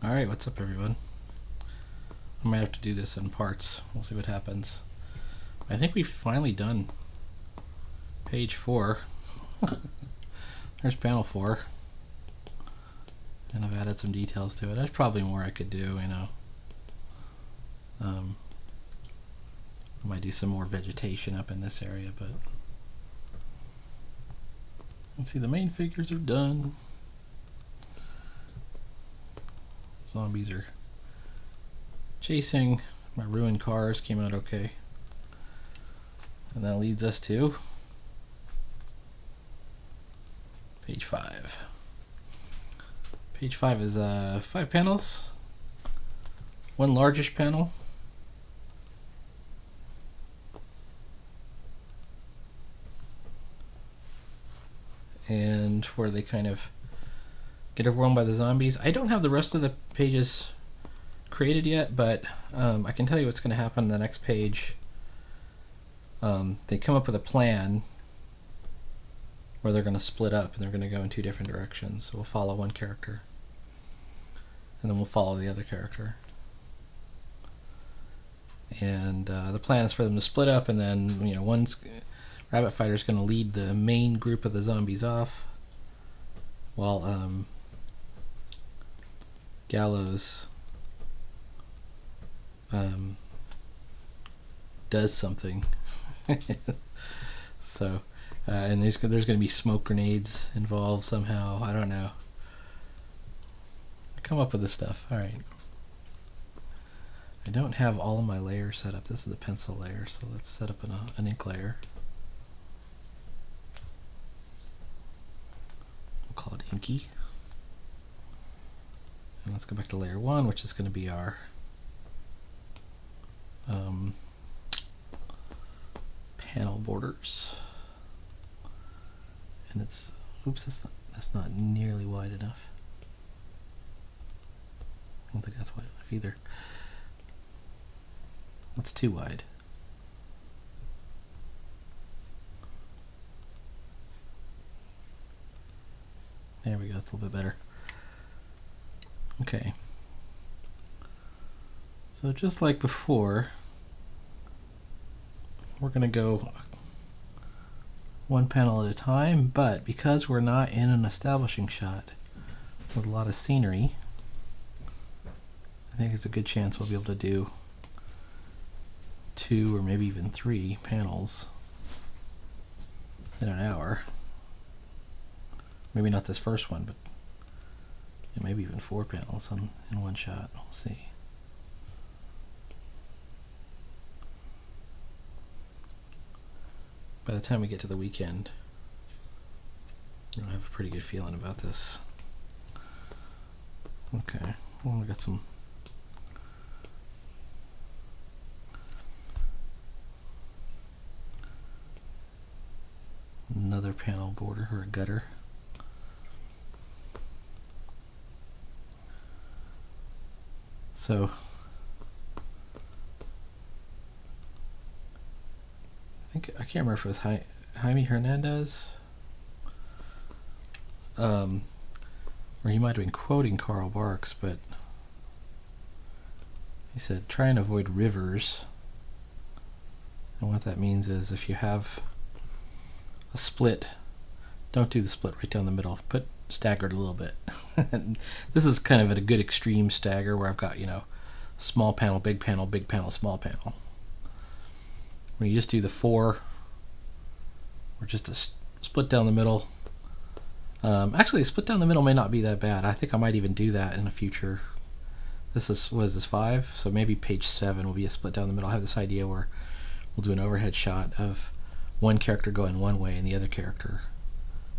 Alright, what's up everyone? I might have to do this in parts. We'll see what happens. I think we've finally done page 4. There's panel 4. And I've added some details to it. There's probably more I could do, you know. I might do some more vegetation up in this area, but let's see, the main figures are done. Zombies are chasing. My ruined cars came out okay. And that leads us to page 5. Page 5 is 5 panels. One largish panel. And where they kind of get overwhelmed by the zombies. I don't have the rest of the pages created yet, but I can tell you what's going to happen on the next page. They come up with a plan where they're going to split up and they're going to go in 2 different directions. So we'll follow one character and then we'll follow the other character. And the plan is for them to split up, and then, you know, Rabbitfighter is going to lead the main group of the zombies off, while Gallows does something. So, and there's going to be smoke grenades involved somehow. I don't know. I come up with this stuff. All right. I don't have all of my layers set up. This is the pencil layer, so let's set up an ink layer. We'll call it Inky. And let's go back to layer 1, which is going to be our panel borders. And it's, oops, that's not nearly wide enough. I don't think that's wide enough either. That's too wide. There we go, that's a little bit better. Okay. So just like before, we're going to go one panel at a time, but because we're not in an establishing shot with a lot of scenery, I think it's a good chance we'll be able to do 2 or maybe even 3 panels in an hour. Maybe not this first one, but maybe even 4 panels in one shot. We'll see. By the time we get to the weekend, I'll have a pretty good feeling about this. Okay, well, we got some another panel border or a gutter. So I can't remember if it was Jaime Hernandez, or he might have been quoting Karl Barks, but he said try and avoid rivers. And what that means is if you have a split, don't do the split right down the middle. Put staggered a little bit. This is kind of at a good extreme stagger where I've got, you know, small panel, big panel, small panel. When you just do the 4, or just a split down the middle. Actually, a split down the middle may not be that bad. I think I might even do that in a future. This is, what is this, 5? So maybe page 7 will be a split down the middle. I have this idea where we'll do an overhead shot of one character going one way and the other character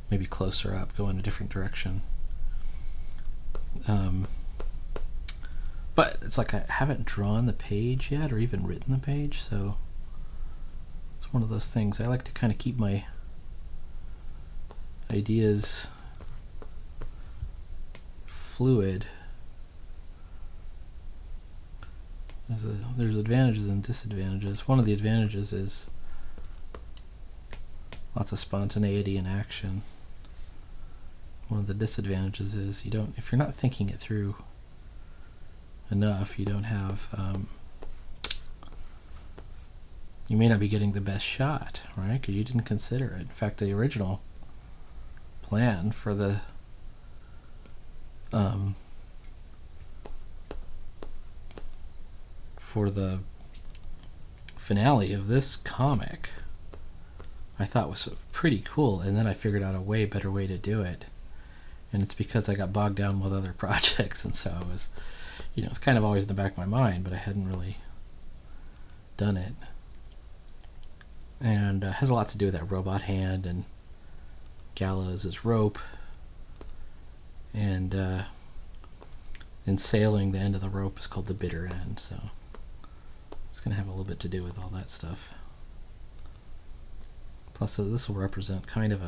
maybe closer up, go in a different direction. But it's like I haven't drawn the page yet or even written the page, so it's one of those things. I like to kind of keep my ideas fluid. There's advantages and disadvantages. One of the advantages is lots of spontaneity and action. One of the disadvantages is if you're not thinking it through, enough, you don't have, you may not be getting the best shot, right? Because you didn't consider it. In fact, the original plan for the finale of this comic, I thought was pretty cool, and then I figured out a way better way to do it, and it's because I got bogged down with other projects, and so it was, it's kind of always in the back of my mind, but I hadn't really done it. And it has a lot to do with that robot hand and Gallows' rope, and in sailing, the end of the rope is called the bitter end, so it's going to have a little bit to do with all that stuff. Plus, this will represent kind of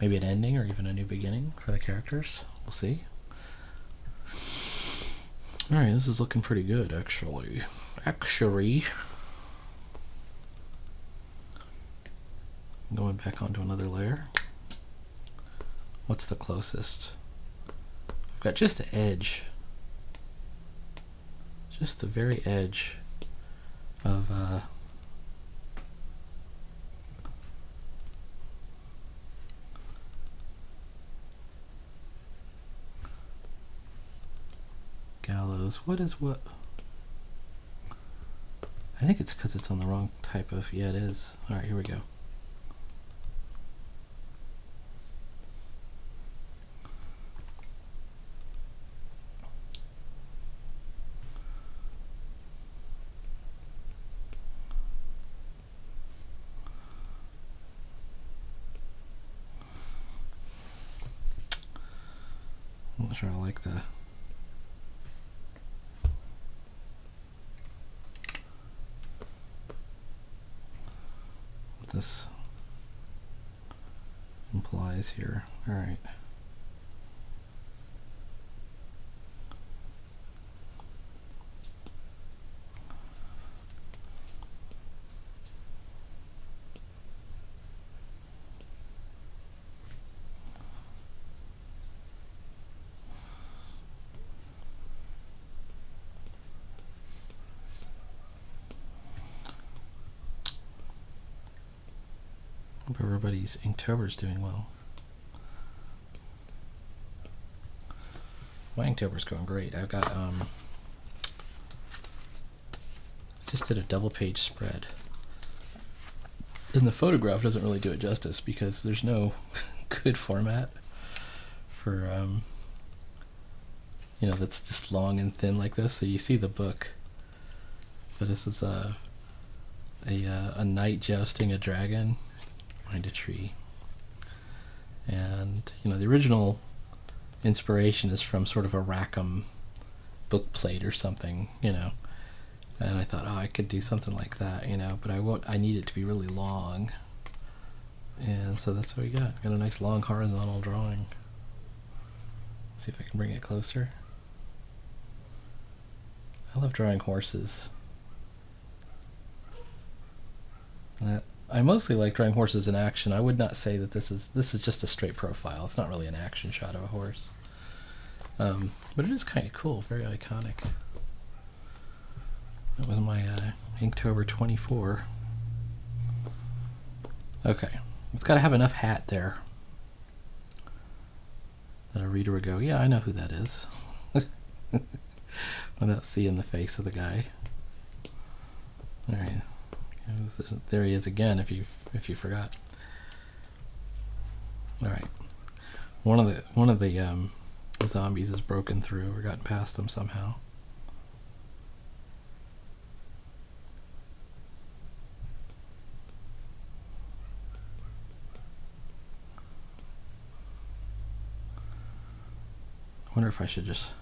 maybe an ending or even a new beginning for the characters. We'll see. Alright, this is looking pretty good, actually. Going back onto another layer. What's the closest? I've got just the edge. Just the very edge of Gallows. What? I think it's because it's on the wrong type of... Yeah, it is. Alright, here we go. I'm not sure I like the... what this implies here. Alright. Hope everybody's Inktober's doing well. My Inktober's going great. I've got just did a double page spread. And the photograph doesn't really do it justice because there's no good format for that's just long and thin like this. So you see the book, but this is a knight jousting a dragon behind a tree. And the original inspiration is from sort of a Rackham book plate or something, and I thought, I could do something like that, but I need it to be really long, and so that's what we got. Got a nice long horizontal drawing. Let's see if I can bring it closer. I love drawing horses. I mostly like drawing horses in action. I would not say that this is just a straight profile. It's not really an action shot of a horse. But it is kind of cool, very iconic. That was my Inktober 24. Okay, it's got to have enough hat there that a reader would go, yeah, I know who that is, without seeing the face of the guy. All right. There he is again, if you forgot. All right, one of the zombies has broken through or gotten past them somehow. I wonder if I should just...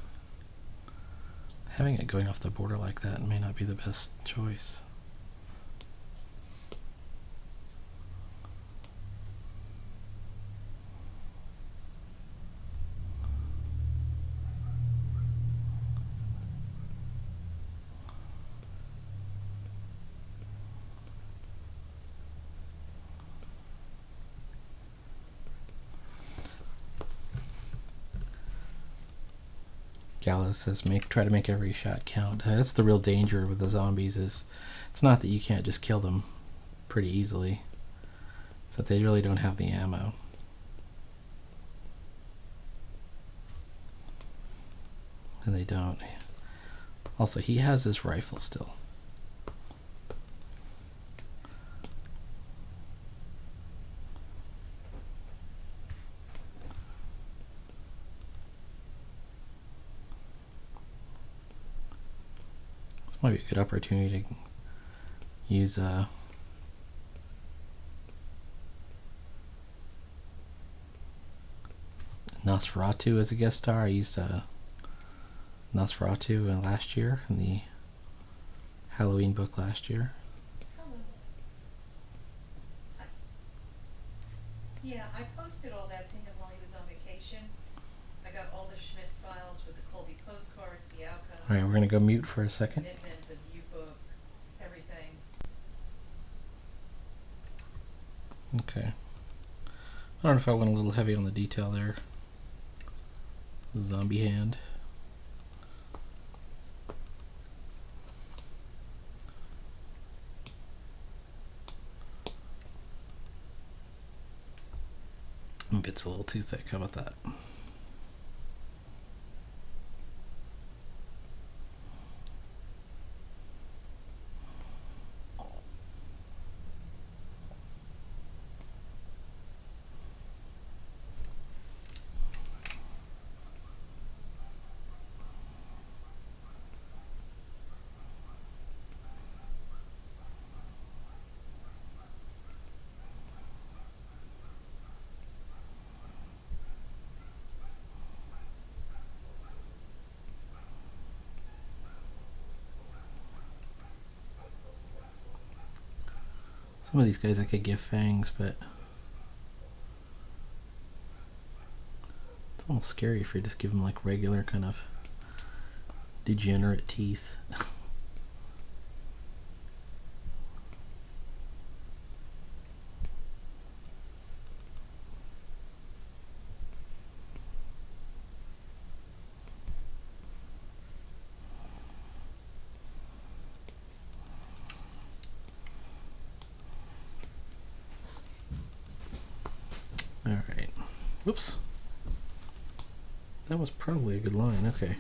having it going off the border like that may not be the best choice. Gallows says, try to make every shot count. That's the real danger with the zombies. Is it's not that you can't just kill them pretty easily. It's that they really don't have the ammo. And they don't. Also, he has his rifle still. This might be a good opportunity to use Nosferatu as a guest star. I used Nosferatu last year in the Halloween book last year. Yeah, I posted all that to him while he was on vacation. I got all the Schmitz files with the Colby postcards, the outcomes. Alright, we're going to go mute for a second. Commitment, the view book, everything. Okay. I don't know if I went a little heavy on the detail there. The zombie hand. Maybe it's a little too thick. How about that? Some of these guys I could give fangs, but it's almost scary if you just give them like regular kind of degenerate teeth. Alright. Whoops. That was probably a good line. Okay.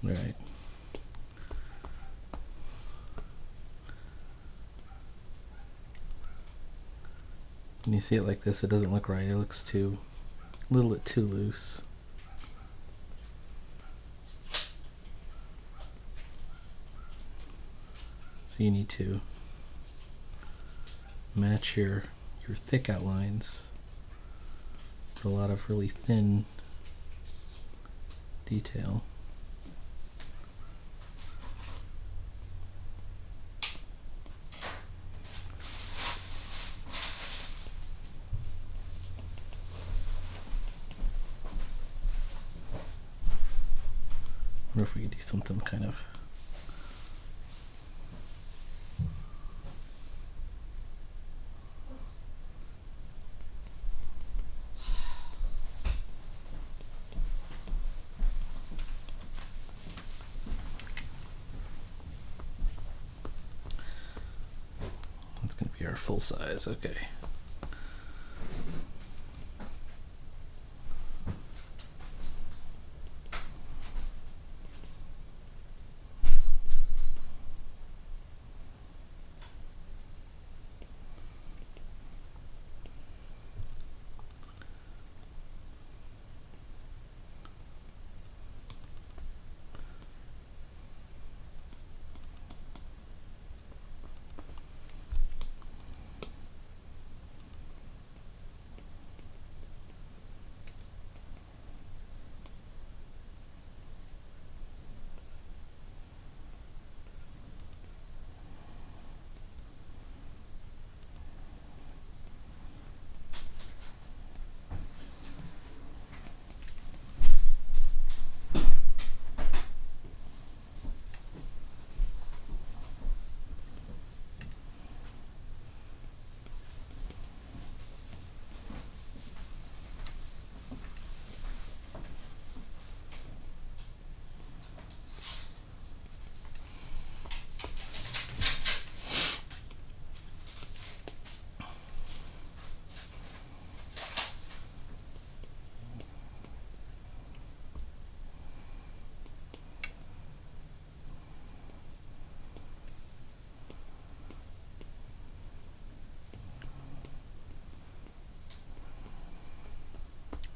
Right. When you see it like this, it doesn't look right. It looks a little bit too loose. So you need to match your thick outlines with a lot of really thin detail. I wonder if we could do something kind of that's going to be our full size. Okay.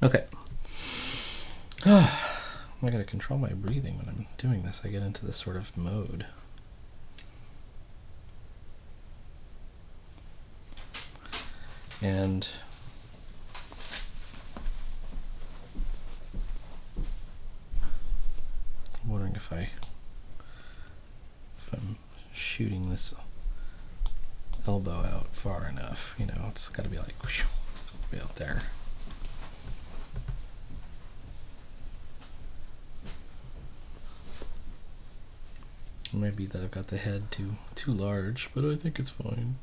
Okay. I gotta control my breathing when I'm doing this. I get into this sort of mode. And I'm wondering if I'm shooting this elbow out far enough. You know, it's got to be like whoosh, all the way out there. It might be that I've got the head too large, but I think it's fine.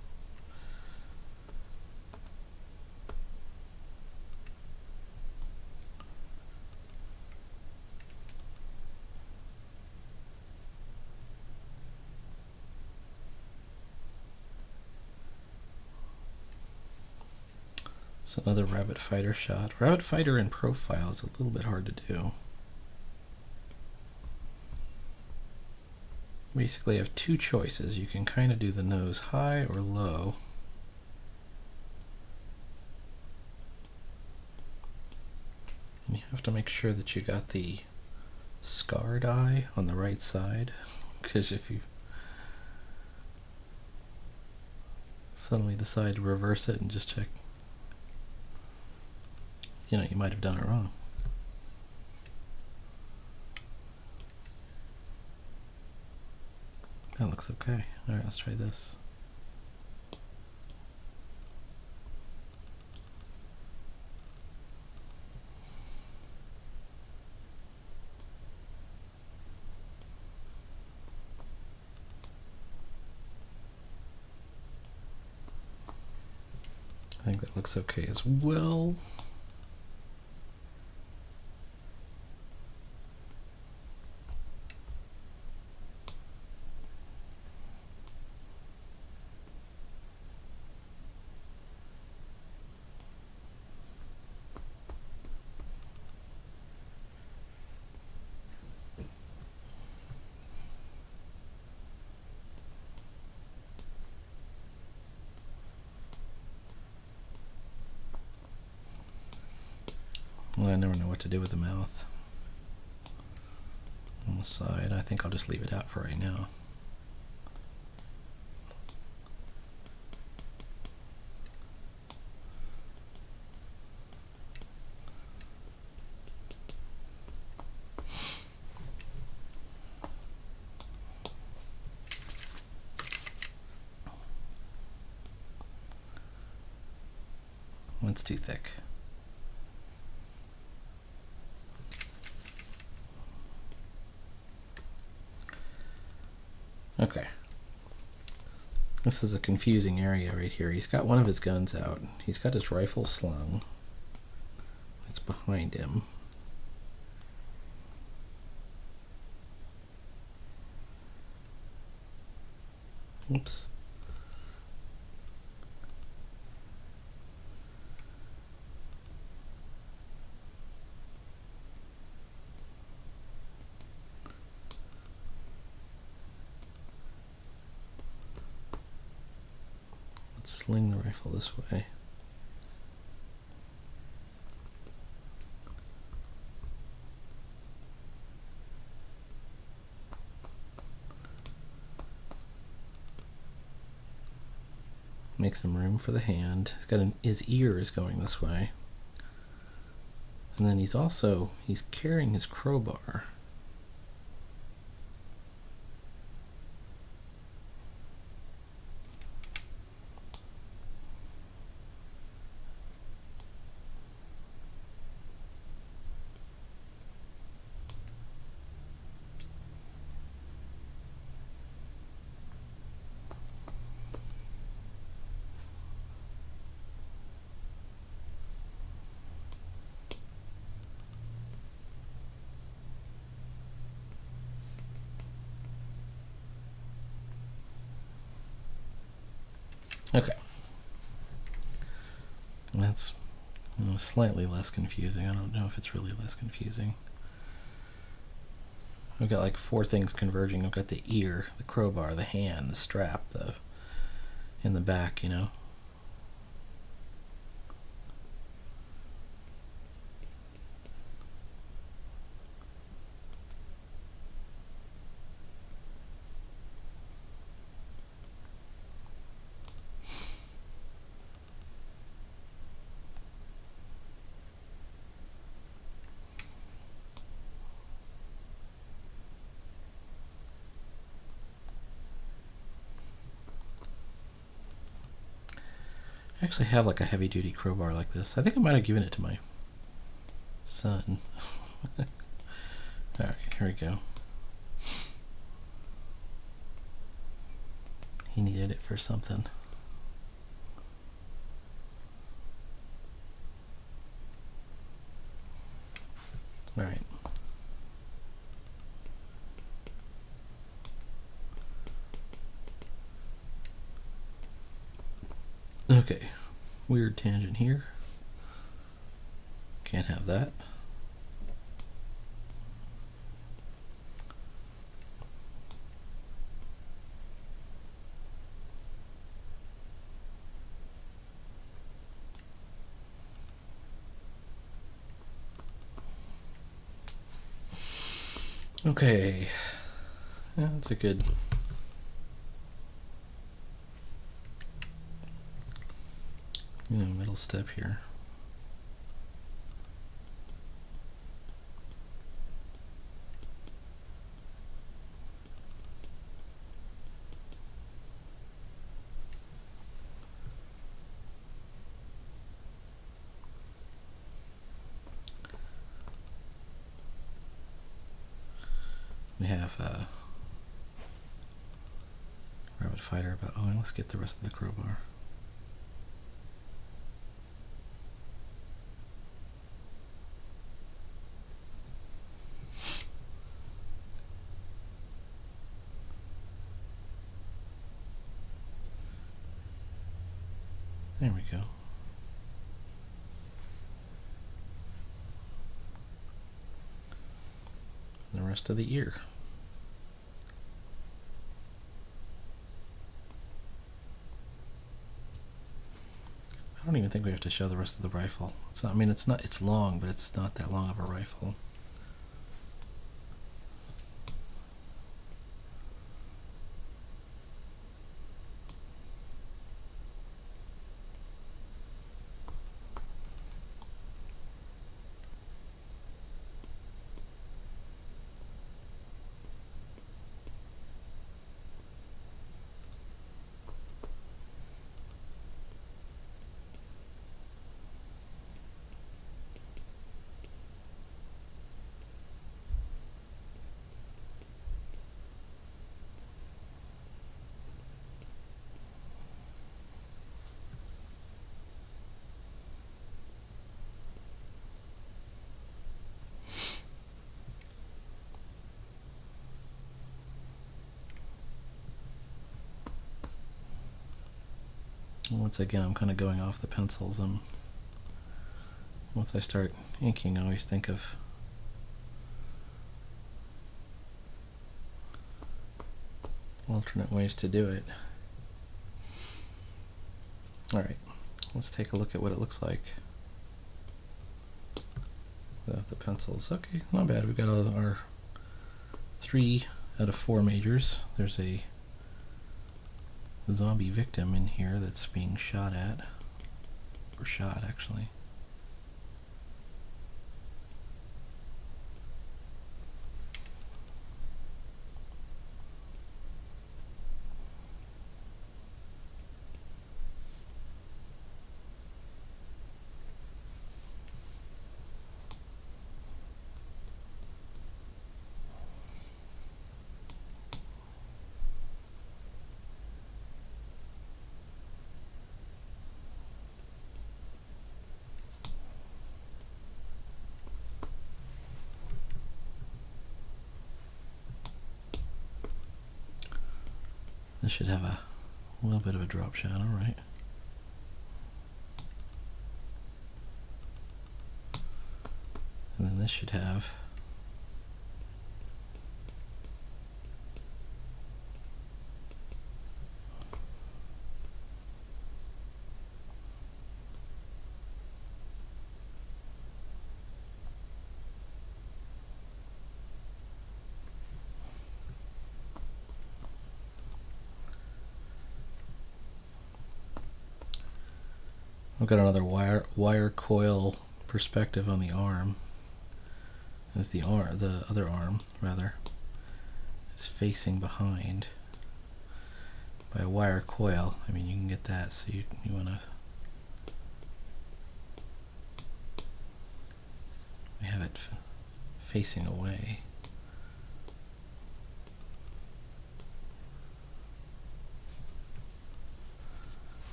It's another Rabbitfighter shot. Rabbitfighter in profile is a little bit hard to do. Basically, I have two choices. You can kind of do the nose high or low. And you have to make sure that you got the scarred eye on the right side, because if you suddenly decide to reverse it and just check, you know, you might have done it wrong. That looks okay. Alright, let's try this. I think that looks okay as well. Well, I never know what to do with the mouth on the side. I think I'll just leave it out for right now. It's too thick. Okay. This is a confusing area right here. He's got one of his guns out. He's got his rifle slung. It's behind him. Oops. Let's sling the rifle this way. Make some room for the hand. He's got his ear is going this way. And then he's carrying his crowbar. Okay. That's slightly less confusing. I don't know if it's really less confusing. I've got like four things converging. I've got the ear, the crowbar, the hand, the strap, in the back, you know. I actually have like a heavy duty crowbar like this. I think I might have given it to my son. Alright, here we go. He needed it for something. Alright. Okay, weird tangent here. Can't have that. Okay, yeah, that's a good. Middle step here. We have Rabbitfighter, but let's get the rest of the crowbar. There we go. The rest of the ear. I don't even think we have to show the rest of the rifle. It's not, I mean, it's not. It's long, but it's not that long of a rifle. Once again, I'm kind of going off the pencils. Once I start inking, I always think of alternate ways to do it. Alright, let's take a look at what it looks like without the pencils. Okay, not bad. We've got all our 3 out of 4 majors. There's a zombie victim in here that's being shot at, or shot actually. This should have a little bit of a drop shadow, right? And then this should have I've got another wire coil perspective on the arm. As the other arm rather is facing behind by a wire coil. I mean, you can get that, so you want to we have it facing away.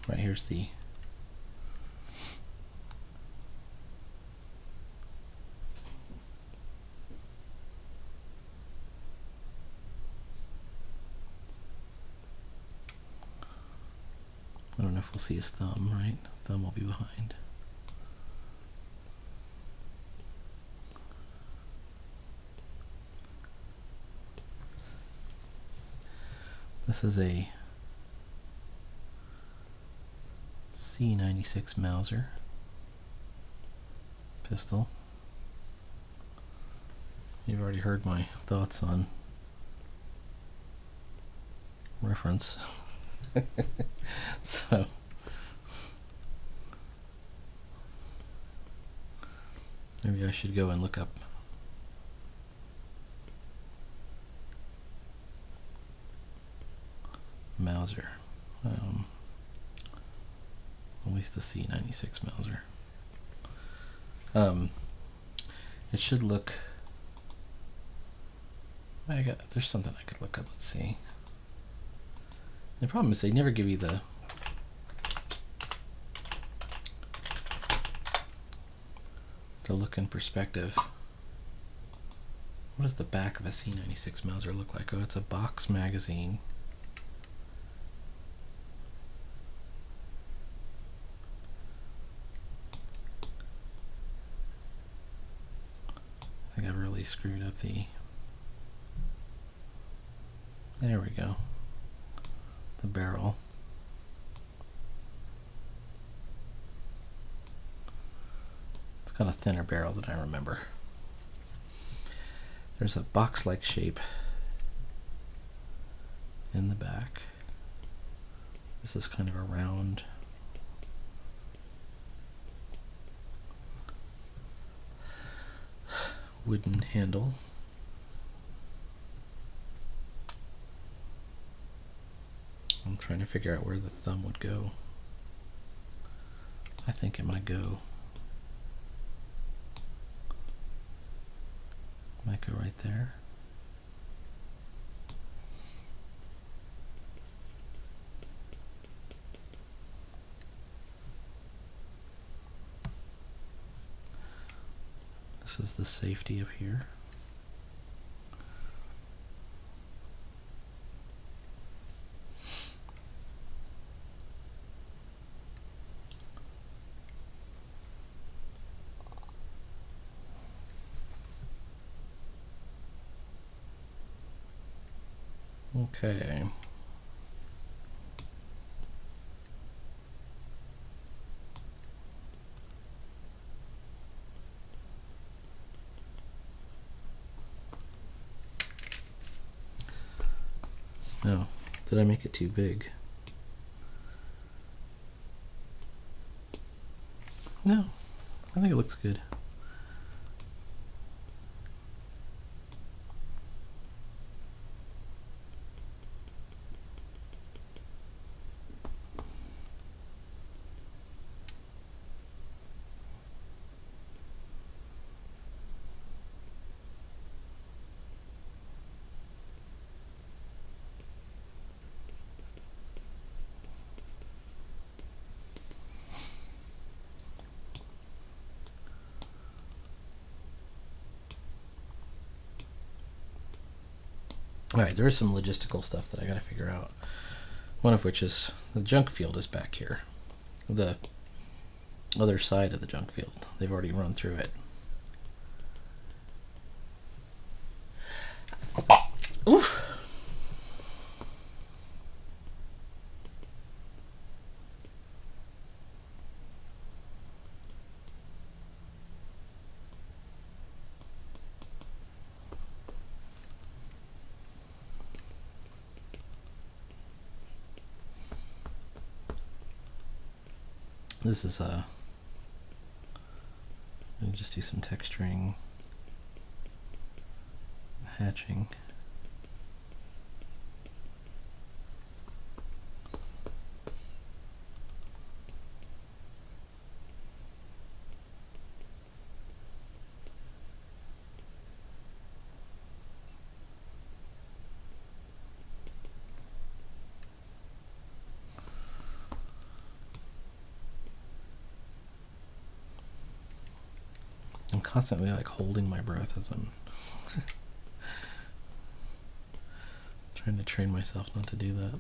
Right here's the I don't know if we'll see his thumb, right? Thumb will be behind. This is a C96 Mauser pistol. You've already heard my thoughts on reference. So maybe I should go and look up Mauser, at least the C96 Mauser. It should look, there's something I could look up. Let's see. The problem is they never give you the look in perspective. What does the back of a C96 Mauser look like? Oh, it's a box magazine. I think I've really screwed up the... There we go. The barrel. It's got a thinner barrel than I remember. There's a box-like shape in the back. This is kind of a round wooden handle. I'm trying to figure out where the thumb would go. I think it might go right there. This is the safety of here. Okay. No, did I make it too big? No, I think it looks good. Alright, there is some logistical stuff that I gotta figure out. One of which is the junk field is back here. The other side of the junk field. They've already run through it. Oof! This is let me just do some texturing, hatching. constantly like holding my breath as I'm trying to train myself not to do that.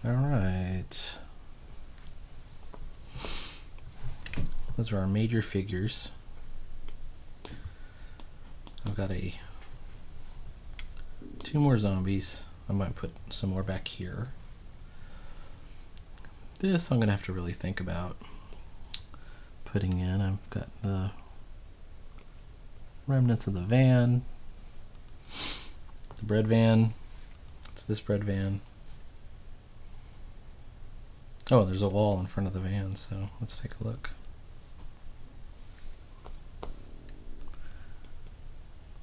All right. Those are our major figures. I've got two more zombies. I might put some more back here. This I'm gonna have to really think about putting in. I've got the remnants of the van, the bread van. It's this bread van. Oh, there's a wall in front of the van, so let's take a look.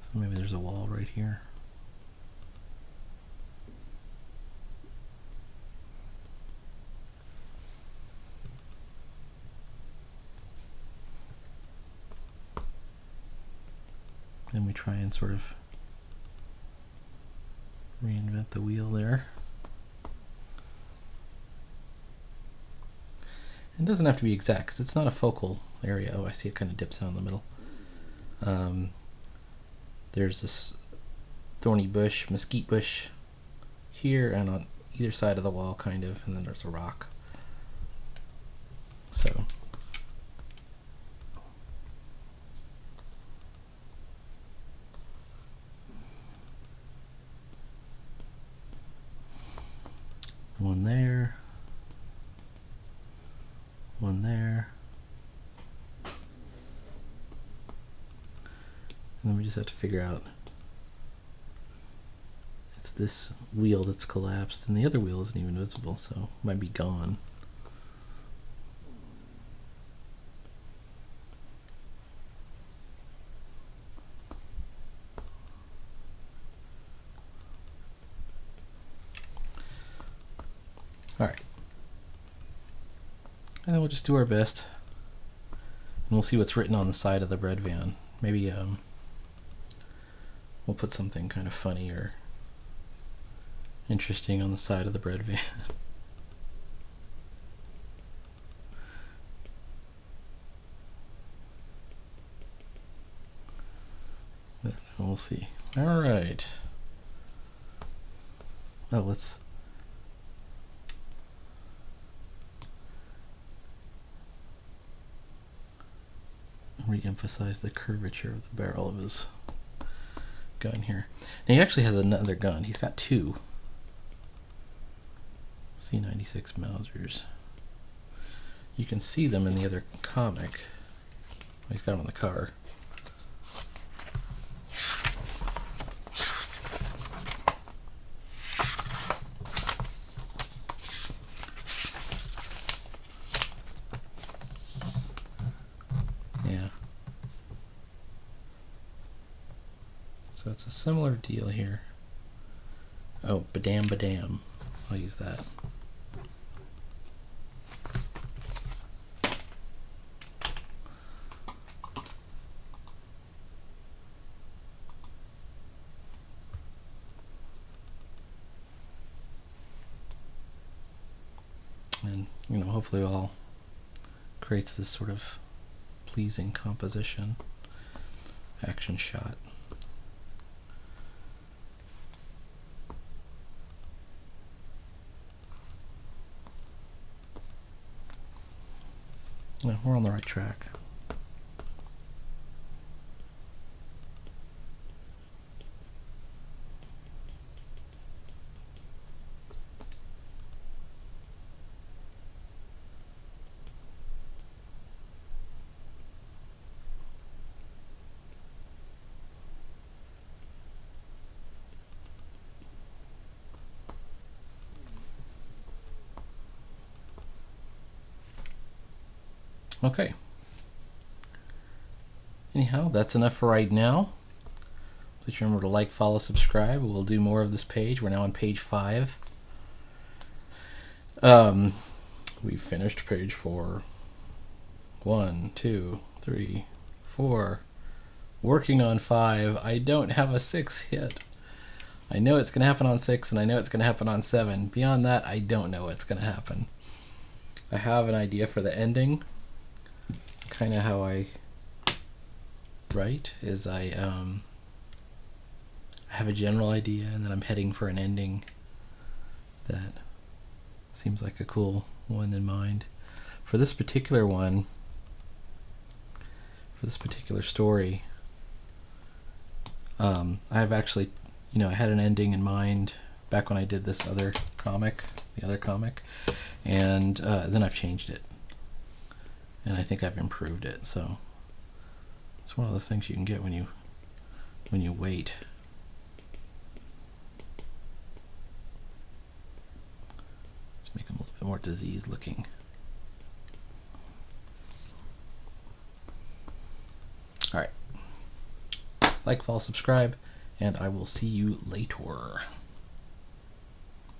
So maybe there's a wall right here. And we try and sort of reinvent the wheel there. It doesn't have to be exact because it's not a focal area. Oh, I see it kind of dips out in the middle. There's this thorny bush, mesquite bush here and on either side of the wall kind of, and then there's a rock. So one there, one there, and then we just have to figure out it's this wheel that's collapsed and the other wheel isn't even visible, so it might be gone. Alright. And then we'll just do our best. And we'll see what's written on the side of the bread van. Maybe we'll put something kind of funny or interesting on the side of the bread van. But we'll see. Alright. Oh, let's re-emphasize the curvature of the barrel of his gun here. Now he actually has another gun. He's got two C96 Mausers. You can see them in the other comic. He's got them on the cover. So it's a similar deal here. Oh, badam badam. I'll use that. And, you know, hopefully it all creates this sort of pleasing composition. Action shot. Yeah, we're on the right track. Okay. Anyhow, that's enough for right now. Please remember to like, follow, subscribe. We'll do more of this page. We're now on page 5. We've finished page 4. 1, 2, 3, 4. Working on 5. I don't have a 6 yet. I know it's going to happen on 6, and I know it's going to happen on 7. Beyond that, I don't know what's going to happen. I have an idea for the ending. It's kind of how I write, is I have a general idea, and then I'm heading for an ending that seems like a cool one in mind. For this particular one, for this particular story, I've actually, I had an ending in mind back when I did this other comic, and then I've changed it, and I think I've improved it. So it's one of those things you can get when you wait. Let's make them a little bit more diseased looking. All right. Like, follow, subscribe, and I will see you later.